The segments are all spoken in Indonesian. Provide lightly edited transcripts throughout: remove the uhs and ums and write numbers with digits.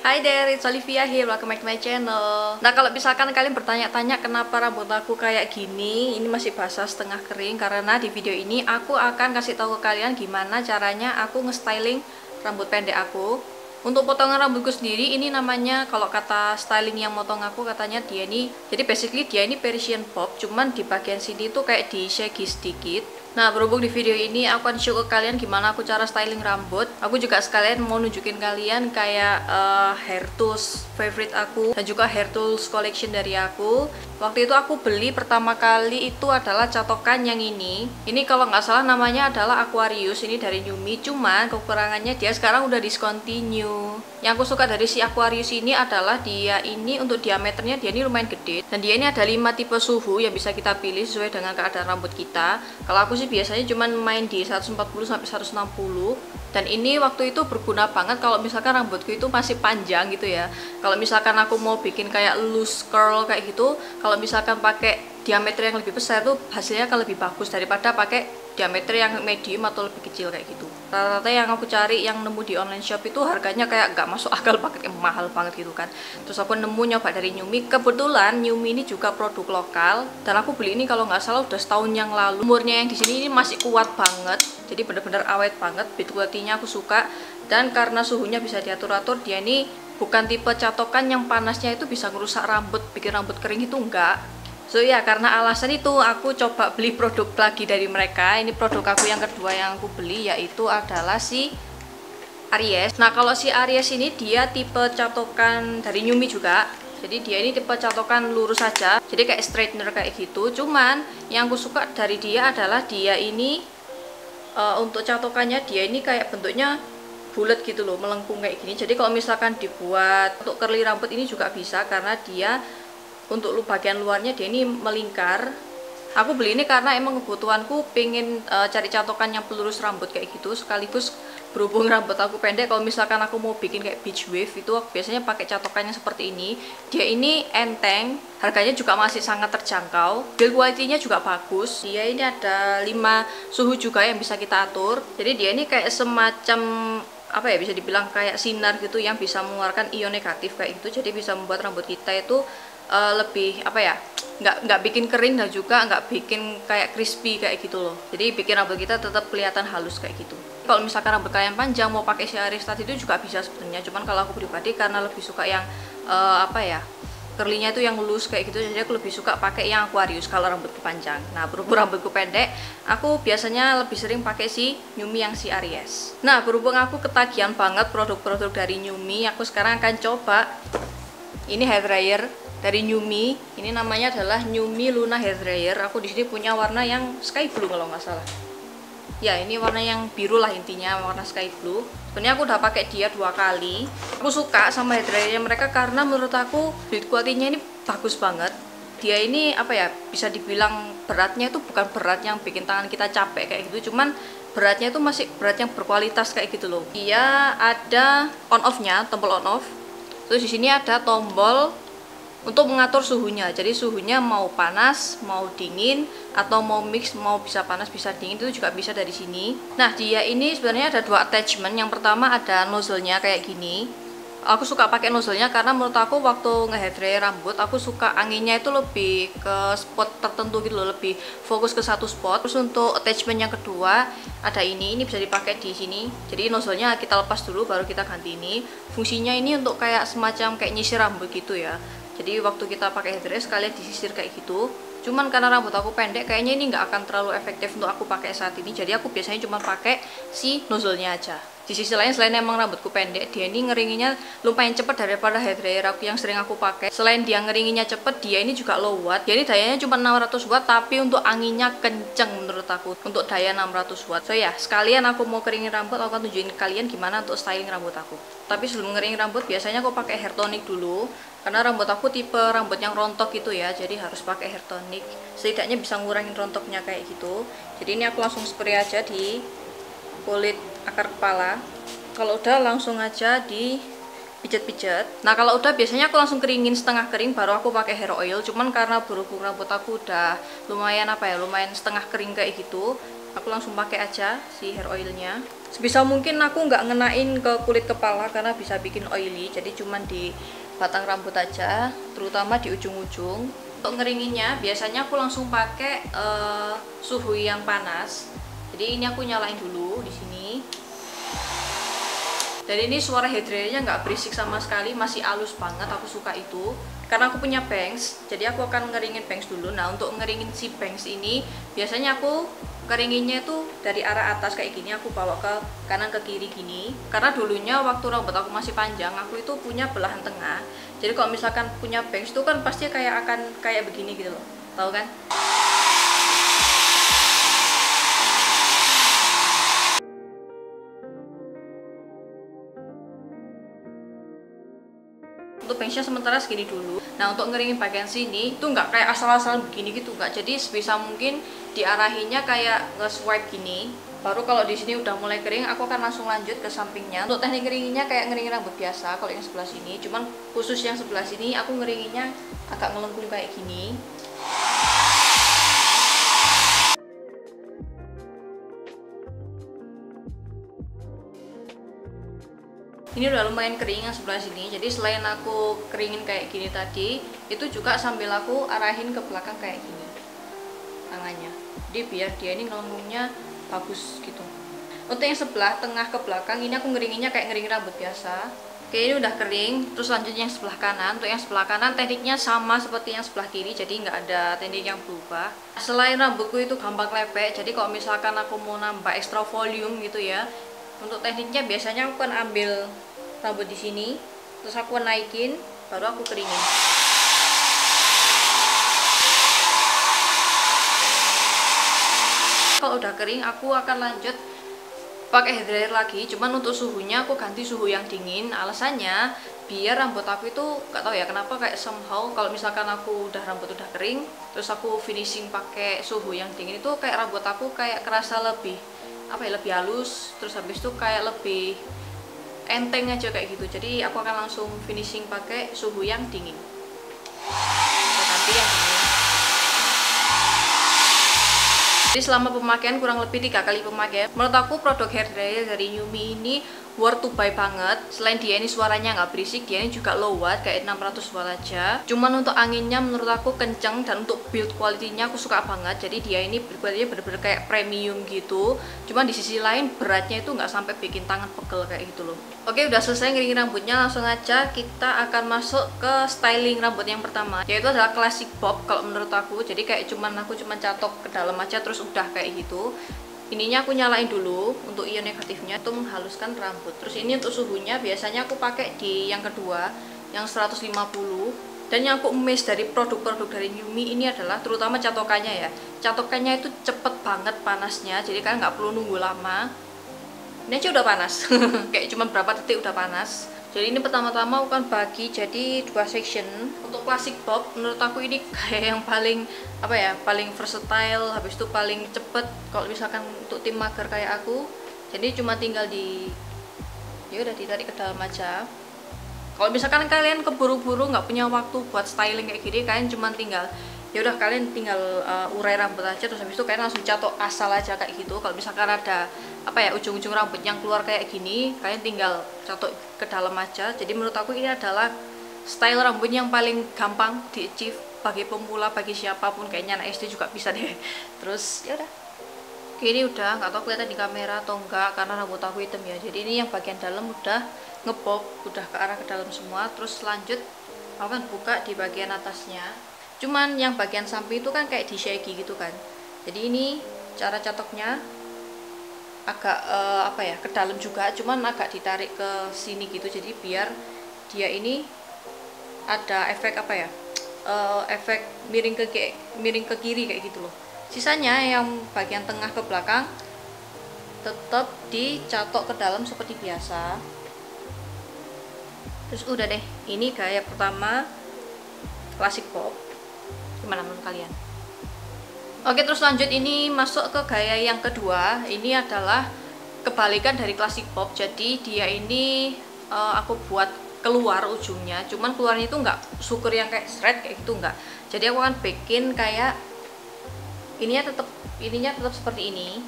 Hai there, it's Olivia here, welcome back to my channel. Nah, kalau misalkan kalian bertanya-tanya kenapa rambut aku kayak gini, ini masih basah setengah kering, karena di video ini aku akan kasih tahu ke kalian gimana caranya aku nge-styling rambut pendek aku. Untuk potongan rambutku sendiri, ini namanya, kalau kata styling yang motong aku, katanya dia ini, jadi basically dia ini Persian bob, cuman di bagian sini tuh kayak di shaggy sedikit. Nah, berhubung di video ini aku akan show ke kalian gimana aku cara styling rambut. Aku juga sekalian mau nunjukin kalian kayak hair tools favorite aku dan juga hair tools collection dari aku. Waktu itu aku beli pertama kali itu adalah catokan yang ini. Ini kalau nggak salah namanya adalah Aquarius, ini dari Yumi. Cuman kekurangannya dia sekarang udah discontinue. Yang aku suka dari si Aquarius ini adalah dia ini untuk diameternya dia ini lumayan gede. Dan dia ini ada 5 tipe suhu yang bisa kita pilih sesuai dengan keadaan rambut kita. Kalau aku sih biasanya cuman main di 140 sampai 160. Dan ini waktu itu berguna banget kalau misalkan rambutku itu masih panjang gitu ya. Kalau misalkan aku mau bikin kayak loose curl kayak gitu, kalau misalkan pakai diameter yang lebih besar tuh hasilnya akan lebih bagus daripada pakai diameter yang medium atau lebih kecil kayak gitu. Rata-rata yang aku cari yang nemu di online shop itu harganya kayak nggak masuk akal banget, mahal banget gitu kan. Terus aku nemu nyoba dari Yumi. Kebetulan Yumi ini juga produk lokal dan aku beli ini kalau nggak salah udah setahun yang lalu. Umurnya yang di sini ini masih kuat banget, jadi bener-bener awet banget. Build quality-nya aku suka, dan karena suhunya bisa diatur-atur, dia ini bukan tipe catokan yang panasnya itu bisa ngerusak rambut, bikin rambut kering itu enggak. So ya, karena alasan itu aku coba beli produk lagi dari mereka. Ini produk aku yang kedua yang aku beli, yaitu adalah si Aries. Nah, kalau si Aries ini dia tipe catokan dari Yumi juga. Jadi dia ini tipe catokan lurus saja, jadi kayak straightener kayak gitu. Cuman yang aku suka dari dia adalah dia ini untuk catokannya dia ini kayak bentuknya bulat gitu loh, melengkung kayak gini. Jadi kalau misalkan dibuat untuk curly rambut ini juga bisa, karena dia untuk bagian luarnya dia ini melingkar. Aku beli ini karena emang kebutuhanku pengen cari catokan yang pelurus rambut kayak gitu, sekaligus berhubung rambut aku pendek. Kalau misalkan aku mau bikin kayak beach wave itu aku biasanya pakai catokannya seperti ini. Dia ini enteng, harganya juga masih sangat terjangkau, build quality-nya juga bagus. Dia ini ada 5 suhu juga yang bisa kita atur. Jadi dia ini kayak semacam apa ya, bisa dibilang kayak sinar gitu yang bisa mengeluarkan ion negatif kayak gitu. Jadi bisa membuat rambut kita itu lebih apa ya, nggak bikin kering dan juga nggak bikin kayak crispy kayak gitu loh. Jadi bikin rambut kita tetap kelihatan halus kayak gitu. Kalau misalkan rambut kalian panjang mau pakai si Aries tadi itu juga bisa sebenarnya. Cuman kalau aku pribadi karena lebih suka yang apa ya, curly-nya itu yang loose kayak gitu, jadi aku lebih suka pakai yang Aquarius kalau rambutku panjang. Nah, berhubung rambutku pendek, aku biasanya lebih sering pakai si Yumi yang si Aries. Nah, berhubung aku ketagihan banget produk-produk dari Yumi, aku sekarang akan coba ini hair dryer dari Yumi. Ini namanya adalah Yumi Luna Hair Dryer. Aku di sini punya warna yang sky blue kalau nggak salah. Ya, ini warna yang biru lah intinya, warna sky blue. Sebenarnya aku udah pakai dia 2 kali. Aku suka sama hair dryernya mereka karena menurut aku build quality-nya ini bagus banget. Dia ini apa ya, bisa dibilang beratnya itu bukan berat yang bikin tangan kita capek kayak gitu, cuman beratnya itu masih berat yang berkualitas kayak gitu loh. Dia ada on off-nya, tombol on off. Terus di sini ada tombol untuk mengatur suhunya. Jadi suhunya mau panas, mau dingin, atau mau mix, mau bisa panas bisa dingin, itu juga bisa dari sini. Nah, dia ini sebenarnya ada 2 attachment. Yang pertama ada nozzle-nya kayak gini. Aku suka pakai nozzle-nya karena menurut aku waktu nge-hair dryer rambut, aku suka anginnya itu lebih ke spot tertentu gitu loh, lebih fokus ke satu spot. Terus untuk attachment yang kedua ada ini bisa dipakai di sini. Jadi nozzle-nya kita lepas dulu baru kita ganti ini. Fungsinya ini untuk kayak semacam kayak nyisir rambut gitu ya. Jadi waktu kita pakai hair dryer sekalian disisir kayak gitu. Cuman karena rambut aku pendek, kayaknya ini nggak akan terlalu efektif untuk aku pakai saat ini. Jadi aku biasanya cuma pakai si nozzle-nya aja. Di sisi lain, selain emang rambutku pendek, dia ini ngeringinnya lumayan cepet daripada hair dryer aku yang sering aku pakai. Selain dia ngeringinnya cepet, dia ini juga low watt. Dia ini dayanya cuma 600 watt, tapi untuk anginnya kenceng menurut aku untuk daya 600 watt. So ya, sekalian aku mau keringin rambut, aku akan tunjukin kalian gimana untuk styling rambut aku. Tapi sebelum ngeringin rambut, biasanya aku pakai hair tonic dulu. Karena rambut aku tipe rambut yang rontok gitu ya, jadi harus pakai hair tonic. Setidaknya bisa ngurangin rontoknya kayak gitu. Jadi ini aku langsung spray aja di kulit akar kepala. Kalau udah langsung aja dipijet-pijet. Nah, kalau udah biasanya aku langsung keringin setengah kering baru aku pakai hair oil. Cuman karena berhubung rambut aku udah lumayan apa ya, lumayan setengah kering kayak gitu, Aku langsung pakai aja si hair oilnya. Sebisa mungkin aku nggak ngenain ke kulit kepala karena bisa bikin oily, jadi cuman di batang rambut aja, terutama di ujung-ujung. Untuk ngeringinnya biasanya aku langsung pakai suhu yang panas. Jadi ini aku nyalain dulu di sini. Dan ini suara hair dryernya nggak berisik sama sekali, masih halus banget, aku suka itu. Karena aku punya bangs, jadi aku akan ngeringin bangs dulu. Nah, untuk ngeringin si bangs ini, biasanya aku keringinnya itu dari arah atas kayak gini, aku bawa ke kanan ke kiri gini. Karena dulunya waktu rambut aku masih panjang, aku itu punya belahan tengah. Jadi kalau misalkan punya bangs itu kan pasti akan kayak begini gitu loh, tahu kan? Untuk bangsnya sementara segini dulu. Nah, untuk ngeringin bagian sini itu nggak kayak asal-asalan begini gitu, nggak. Jadi sebisa mungkin diarahinnya kayak nge-swipe gini. Baru kalau di sini udah mulai kering, aku akan langsung lanjut ke sampingnya. Untuk teknik ngeringinnya kayak ngeringin rambut biasa kalau yang sebelah sini. Cuman khusus yang sebelah sini aku ngeringinnya agak ngelengkung kayak gini. Ini udah lumayan kering yang sebelah sini, jadi selain aku keringin kayak gini tadi, itu juga sambil aku arahin ke belakang kayak gini tangannya, jadi biar dia ini ngelengkungnya bagus gitu. Untuk yang sebelah tengah ke belakang ini aku ngeringinnya kayak ngeringin rambut biasa. Oke, ini udah kering. Terus lanjutnya yang sebelah kanan. Untuk yang sebelah kanan tekniknya sama seperti yang sebelah kiri, jadi nggak ada teknik yang berubah. Selain rambutku itu gampang lepek, jadi kalau misalkan aku mau nambah extra volume gitu ya, untuk tekniknya biasanya aku kan ambil rambut di sini, terus aku naikin, baru aku keringin. Kalau udah kering, aku akan lanjut pakai hair dryer lagi. Cuman untuk suhunya aku ganti suhu yang dingin. Alasannya biar rambut aku itu nggak tahu ya kenapa kayak somehow kalau misalkan aku rambut udah kering, terus aku finishing pakai suhu yang dingin itu kayak rambut aku kayak kerasa lebih apa ya, lebih halus. Terus habis itu kayak lebih enteng aja kayak gitu. Jadi aku akan langsung finishing pakai suhu yang dingin. Kita ganti yang dingin. Jadi selama pemakaian kurang lebih 3 kali pemakaian, menurut aku produk hair dryer dari Yumi ini worth to buy banget. Selain dia ini suaranya nggak berisik, dia ini juga low watt kayak 600 watt aja. Cuman untuk anginnya menurut aku kenceng, dan untuk build quality-nya aku suka banget. Jadi dia ini build-nya bener-bener kayak premium gitu. Cuman di sisi lain beratnya itu nggak sampai bikin tangan pegel kayak gitu loh. Oke, udah selesai ngeringin rambutnya, langsung aja kita akan masuk ke styling rambut yang pertama, yaitu adalah classic bob kalau menurut aku. Jadi kayak aku cuman catok ke dalam aja terus udah kayak gitu. Ininya aku nyalain dulu untuk ion negatifnya itu menghaluskan rambut. Terus ini untuk suhunya biasanya aku pakai di yang kedua, yang 150. Dan yang aku miss dari produk-produk dari Yumi ini adalah terutama catokannya ya. Catokannya itu cepet banget panasnya, jadi kalian nggak perlu nunggu lama. Ini aja udah panas, kayak cuma berapa detik udah panas. Jadi ini pertama-tama aku kan bagi jadi 2 section. Untuk classic bob menurut aku ini kayak yang paling apa ya, paling versatile, habis itu paling cepet kalau misalkan untuk tim mager kayak aku. Jadi cuma tinggal ya udah ditarik ke dalam aja. Kalau misalkan kalian keburu-buru nggak punya waktu buat styling kayak gini, kalian cuma tinggal ya udah kalian tinggal urai rambut aja, terus habis itu kalian langsung catok asal aja kayak gitu. Kalau misalkan ada apa ya, ujung-ujung rambut yang keluar kayak gini, kalian tinggal catok ke dalam aja. Jadi menurut aku ini adalah style rambut yang paling gampang di achieve bagi pemula, bagi siapapun, kayaknya anak SD juga bisa deh. Terus ya udah, ini udah, nggak tahu kelihatan di kamera atau enggak karena rambut aku hitam ya. Jadi ini yang bagian dalam udah ngebob, udah ke arah ke dalam semua. Terus lanjut aku kan buka di bagian atasnya. Cuman yang bagian samping itu kan kayak di shaggy gitu kan. Jadi ini cara catoknya agak apa ya, ke dalam juga, cuman agak ditarik ke sini gitu. Jadi biar dia ini ada efek apa ya, efek miring ke kiri kayak gitu loh. Sisanya yang bagian tengah ke belakang tetap dicatok ke dalam seperti biasa. Terus udah deh, ini gaya pertama classic bob. Gimana menurut kalian? Oke, terus lanjut ini masuk ke gaya yang kedua. Ini adalah kebalikan dari classic bob. Jadi dia ini aku buat keluar ujungnya, cuman keluarnya itu nggak syukur yang kayak thread kayak gitu, nggak. Jadi aku akan bikin kayak ininya tetap seperti ini.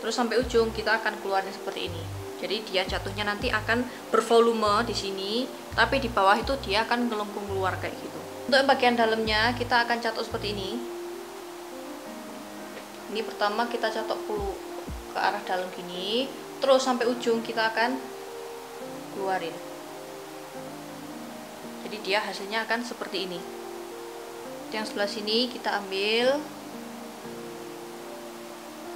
terus sampai ujung kita akan keluarin seperti ini. Jadi dia jatuhnya nanti akan bervolume di sini, tapi di bawah itu dia akan melengkung keluar kayak gitu. Untuk bagian dalamnya kita akan catok seperti ini. Ini pertama kita catok dulu ke arah dalam gini, terus sampai ujung kita akan keluarin. Jadi dia hasilnya akan seperti ini. Yang sebelah sini kita ambil,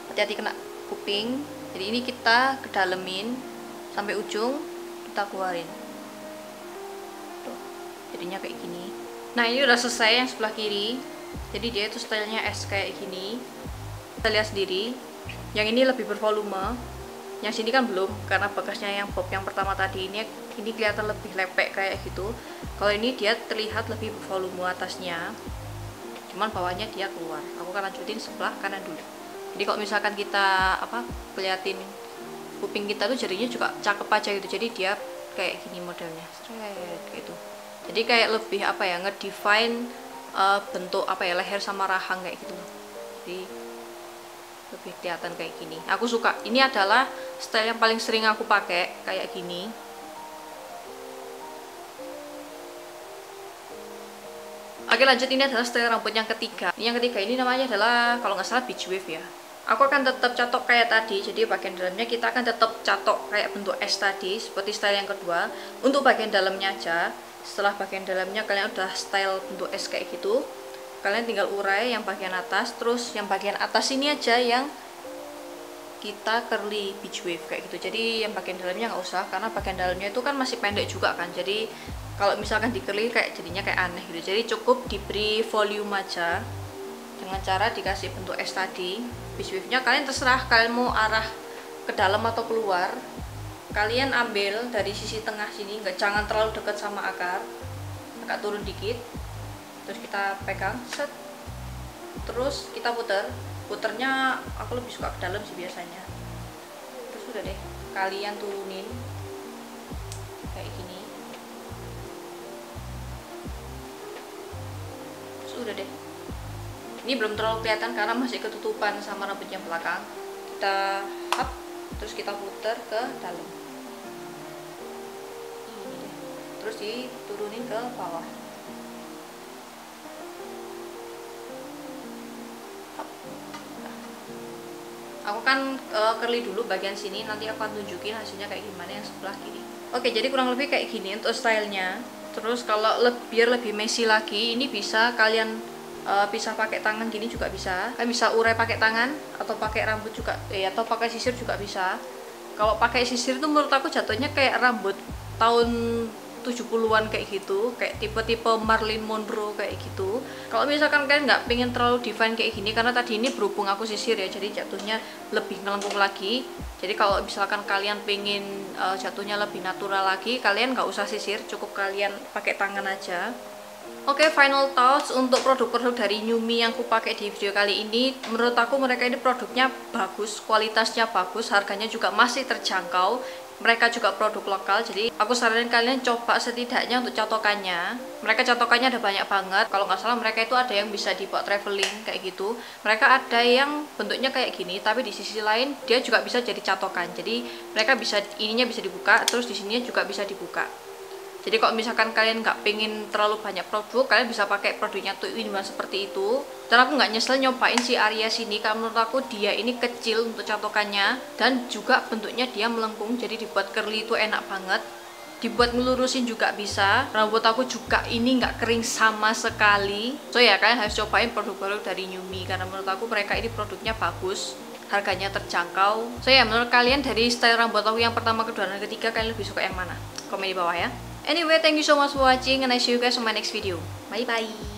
hati-hati kena kuping. Jadi ini kita kedalemin sampai ujung, kita keluarin. Tuh, jadinya kayak gini. Nah ini udah selesai yang sebelah kiri. Jadi dia itu stylenya es kayak gini. Kita lihat sendiri. Yang ini lebih bervolume. Yang sini kan belum, karena bekasnya yang bob yang pertama tadi ini kelihatan lebih lepek kayak gitu. Kalau ini dia terlihat lebih bervolume atasnya. Cuman bawahnya dia keluar. Aku akan lanjutin sebelah kanan dulu. Jadi kalau misalkan kita keliatin kuping kita tuh jadinya juga cakep aja gitu. Jadi dia kayak gini modelnya, kayak gitu. Jadi kayak lebih ngedefine bentuk leher sama rahang kayak gitu. Jadi lebih kelihatan kayak gini. Aku suka. Ini adalah style yang paling sering aku pakai kayak gini. Oke lanjut, ini adalah style rambut yang ketiga. Yang ketiga ini namanya adalah kalau nggak salah beach wave ya. Aku akan tetap catok kayak tadi, jadi bagian dalamnya kita akan tetap catok kayak bentuk es tadi, seperti style yang kedua. Untuk bagian dalamnya aja, setelah bagian dalamnya kalian udah style bentuk es kayak gitu, kalian tinggal urai yang bagian atas, terus yang bagian atas ini aja yang kita curly beach wave kayak gitu. Jadi yang bagian dalamnya nggak usah, karena bagian dalamnya itu kan masih pendek juga kan, jadi kalau misalkan di curly kayak jadinya kayak aneh gitu. Jadi cukup diberi volume aja dengan cara dikasih bentuk es tadi. Beach wave-nya kalian terserah, kalian mau arah ke dalam atau keluar. Kalian ambil dari sisi tengah sini, jangan terlalu dekat sama akar, agak turun dikit. Terus kita pegang, set. Terus kita puter. Puternya aku lebih suka ke dalam sih biasanya. Terus udah deh, kalian turunin kayak gini. Terus udah deh. Ini belum terlalu kelihatan karena masih ketutupan sama rambut yang belakang. Kita up, terus kita puter ke dalam. Ini deh. Terus diturunin ke bawah. Up. Nah. Aku kan curly dulu bagian sini, nanti aku akan tunjukin hasilnya kayak gimana yang sebelah kiri. Oke, jadi kurang lebih kayak gini untuk stylenya. Terus kalau biar lebih messy lagi, ini bisa kalian bisa pakai tangan gini juga bisa. Kalian bisa urai pakai tangan atau pakai rambut juga, atau pakai sisir juga bisa. Kalau pakai sisir itu menurut aku jatuhnya kayak rambut tahun 70-an kayak gitu, kayak tipe-tipe Marilyn Monroe kayak gitu. Kalau misalkan kalian nggak pengen terlalu define kayak gini, karena tadi ini berhubung aku sisir ya, jadi jatuhnya lebih melengkung lagi. Jadi kalau misalkan kalian pengen jatuhnya lebih natural lagi, kalian nggak usah sisir, cukup kalian pakai tangan aja. Oke, final thoughts untuk produk-produk dari Nyumi yang aku pakai di video kali ini. Menurut aku mereka ini produknya bagus, kualitasnya bagus, harganya juga masih terjangkau. Mereka juga produk lokal, jadi aku saranin kalian coba setidaknya untuk catokannya. Mereka catokannya ada banyak banget. Kalau nggak salah mereka itu ada yang bisa dibawa traveling kayak gitu. Mereka ada yang bentuknya kayak gini, tapi di sisi lain dia juga bisa jadi catokan. Jadi mereka bisa, ininya bisa dibuka, terus di sininya juga bisa dibuka. Jadi kalau misalkan kalian nggak pengen terlalu banyak produk, kalian bisa pakai produknya 2-in-1 seperti itu. Dan aku nggak nyesel nyobain si Aries ini, karena menurut aku dia ini kecil untuk catokannya, dan juga bentuknya dia melengkung, jadi dibuat curly itu enak banget. Dibuat ngelurusin juga bisa. Rambut aku juga ini nggak kering sama sekali. So ya, kalian harus cobain produk-produk dari Nyumi, karena menurut aku mereka ini produknya bagus, harganya terjangkau. So ya, menurut kalian dari style rambut aku yang pertama, kedua, dan ketiga, kalian lebih suka yang mana? Komen di bawah ya. Anyway, thank you so much for watching and I see you guys on my next video. Bye bye.